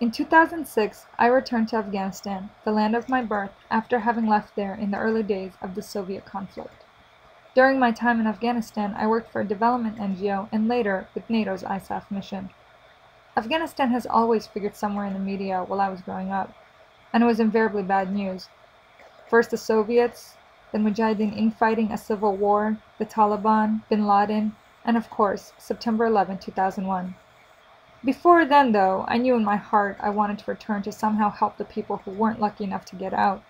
In 2006, I returned to Afghanistan, the land of my birth, after having left there in the early days of the Soviet conflict. During my time in Afghanistan, I worked for a development NGO and later with NATO's ISAF mission. Afghanistan has always figured somewhere in the media while I was growing up, and it was invariably bad news. First the Soviets, then Mujahideen infighting a civil war, the Taliban, bin Laden, and of course, September 11, 2001. Before then, though, I knew in my heart I wanted to return to somehow help the people who weren't lucky enough to get out,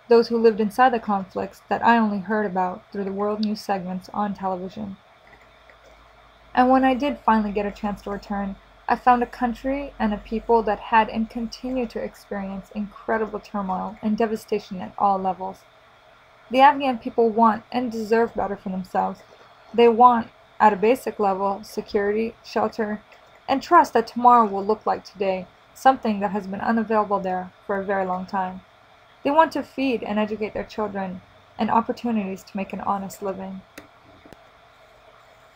those who lived inside the conflicts that I only heard about through the world news segments on television. And when I did finally get a chance to return, I found a country and a people that had and continue to experience incredible turmoil and devastation at all levels. The Afghan people want and deserve better for themselves. They want, at a basic level, security, shelter, and trust that tomorrow will look like today, something that has been unavailable there for a very long time. They want to feed and educate their children, and opportunities to make an honest living.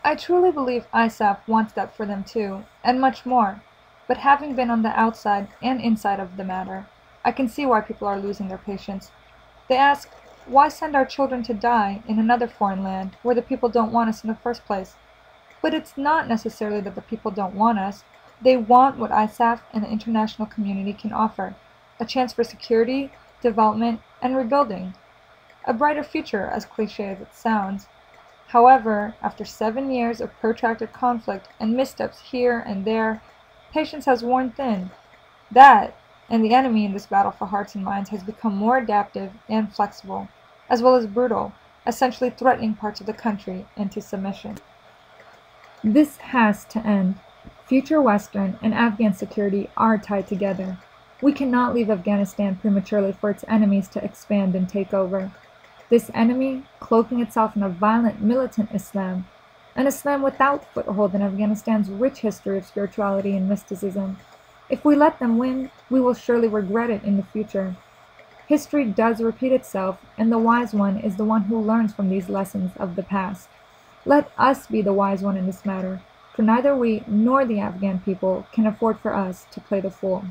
I truly believe ISAF wants that for them too, and much more, but having been on the outside and inside of the matter, I can see why people are losing their patience. They ask, why send our children to die in another foreign land where the people don't want us in the first place? But it's not necessarily that the people don't want us. They want what ISAF and the international community can offer, a chance for security, development, and rebuilding. A brighter future, as cliché as it sounds. However, after 7 years of protracted conflict and missteps here and there, patience has worn thin. That, and the enemy in this battle for hearts and minds has become more adaptive and flexible, as well as brutal, essentially threatening parts of the country into submission. This has to end. Future Western and Afghan security are tied together. We cannot leave Afghanistan prematurely for its enemies to expand and take over. This enemy, cloaking itself in a violent militant Islam, an Islam without foothold in Afghanistan's rich history of spirituality and mysticism. If we let them win, we will surely regret it in the future. History does repeat itself, and the wise one is the one who learns from these lessons of the past. Let us be the wise one in this matter, for neither we nor the Afghan people can afford for us to play the fool.